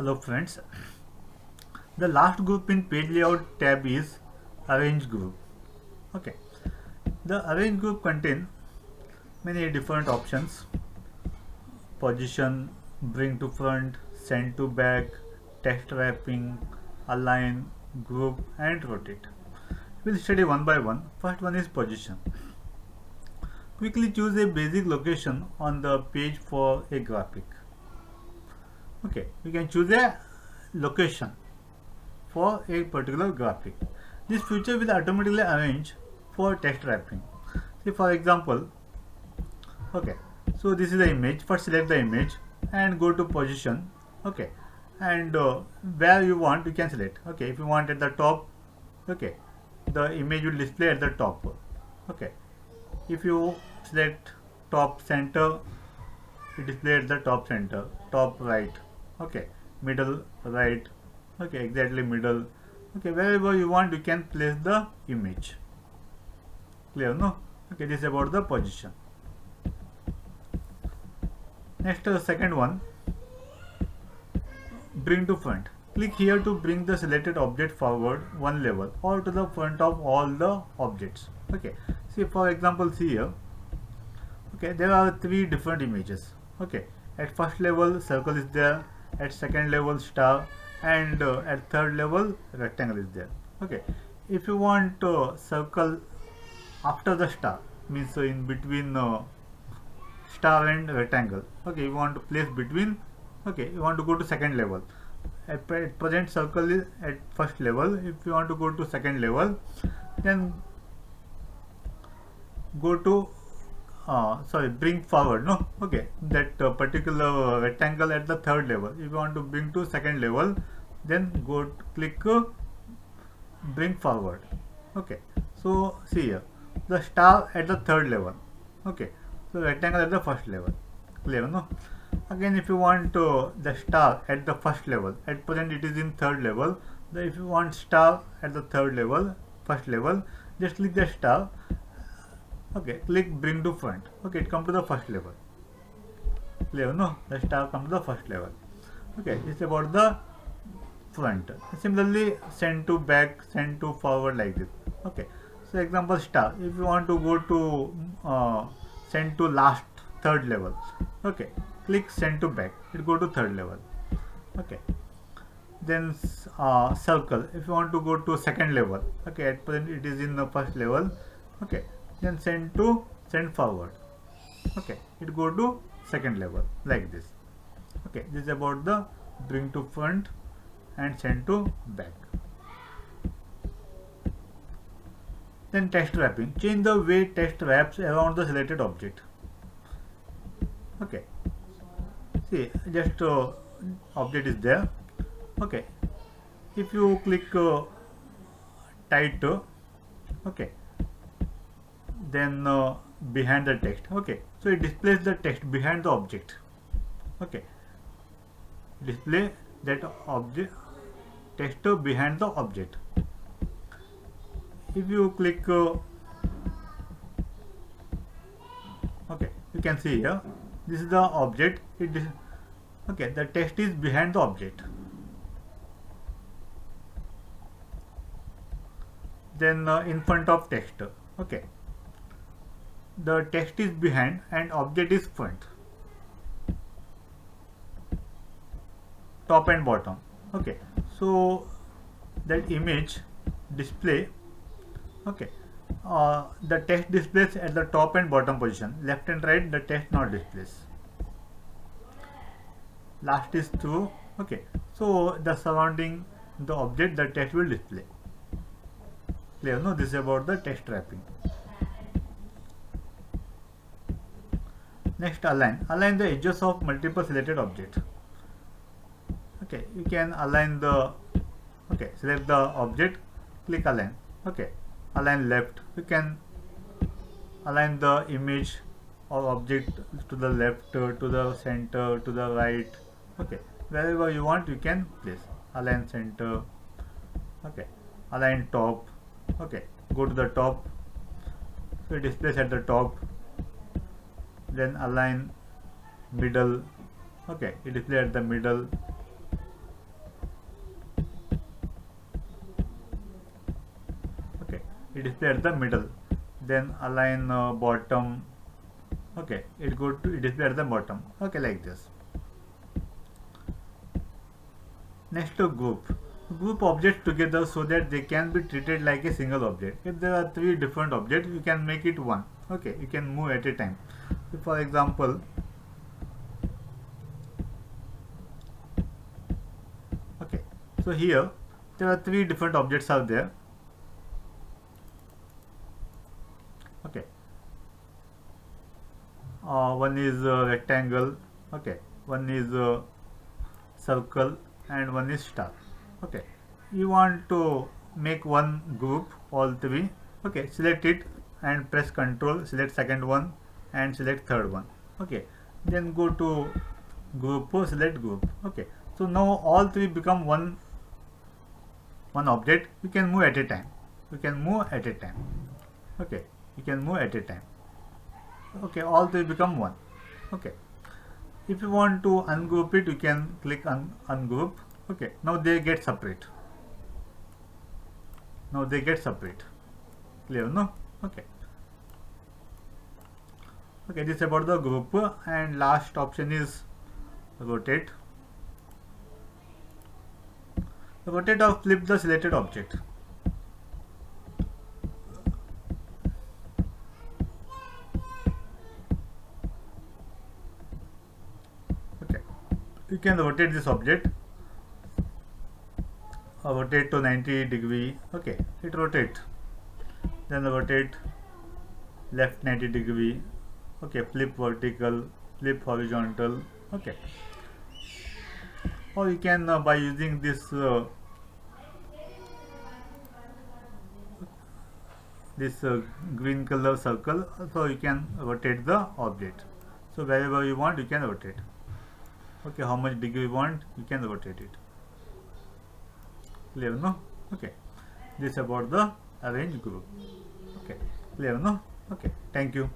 Hello friends. The last group in page layout tab is arrange group. Okay. The arrange group contain many different options: position, bring to front, send to back, text wrapping, align, group and rotate. We'll study one by one. First one is position. Quickly choose a basic location on the page for a graphic. Okay, we can choose a location for a particular graphic. This feature will automatically arrange for text wrapping. See, for example, okay, so this is the image. First select the image and go to position. Okay, and where you want you can select. Okay, if you want at the top, okay, the image will display at the top. Okay, if you select top center, it display at the top center, top right. Okay, middle right. Okay, exactly middle. Okay, wherever you want you can place the image. Clear, no? Okay, this is about the position. Next, second one, bring to front. Click here to bring the selected object forward one level or to the front of all the objects. Okay, see, for example, see here. Okay, there are three different images. Okay, at first level circle is there, at second level star, and at third level rectangle is there. Okay, if you want circle after the star, means in between star and rectangle. Okay, you want to place between. Okay, you want to go to second level. At present circle is at first level. If you want to go to second level, then go to bring forward, no? Okay, that particular rectangle at the third level. If you want to bring to second level, then go to click bring forward. Okay, so see here, the star at the third level. Okay, so rectangle at the first level. Clear, no? Again, if you want the star at the first level, at present it is in third level. If you want star at the third level, first level, just click the star. Okay, click bring to front. Okay, it come to the first level. Clear, no? The star come to the first level. Okay, it's about the front. Similarly, send to back, send to forward, like this. Okay, so example star. If you want to go to send to last third level, okay, click send to back. It go to third level. Okay, then circle. If you want to go to second level, okay, at present it is in the first level. Okay, then send forward. Okay, it go to second level, like this. Okay, this is about the bring to front and send to back. Then text wrapping. Change the way text wraps around the selected object. Okay, see, just object is there. Okay, if you click tight, okay, then behind the text. Okay, so it displays the text behind the object. Okay, display that object text behind the object. If you click okay, you can see here, this is the object. It is okay, the text is behind the object. Then in front of text. Okay, the text is behind and object is front, top and bottom. Okay, so that image display. Okay, the text displays at the top and bottom position. Left and right, the text not displays. Last is true. Okay, so the surrounding the object, the text will display. Clear, no? This is about the text wrapping. Next, align. Align the edges of multiple selected objects. Okay, you can align the, okay, select the object, click align. Okay, align left. You can align the image or object to the left, to the center, to the right. Okay, wherever you want you can place. Align center. Okay, align top. Okay, go to the top, so it displays at the top. Then align middle. Okay, it displays at the middle. it display at the middle. Then align bottom, okay, it go to it display at the bottom, okay, like this. Next to group objects together so that they can be treated like a single object. If there are three different objects, you can make it one, okay, you can move at a time. So for example, okay, so here there are three different objects are there, okay. One is rectangle, okay, one is circle, and one is star, okay. You want to make one group, all three, okay, select it and press Ctrl, select second one and select third one, okay. Then go to group, select group, okay. So now all three become one object. You can move at a time, you can move at a time, okay, you can move at a time, okay. All three become one, okay. If you want to ungroup it, you can click ungroup, okay. Now they get separate, now they get separate, clear, no? Okay, okay, this is about the group. And last option is rotate. Rotate or flip the selected object, okay. You can rotate this object, rotate to 90 degree, okay, it rotate. Then rotate left 90 degree, okay, flip vertical, flip horizontal, okay. Or you can by using this green color circle, so you can rotate the object. So wherever you want, you can rotate, okay. How much degree you want, you can rotate it, clear, no? Okay, this about the arrange group, okay, clear, no? Okay, thank you.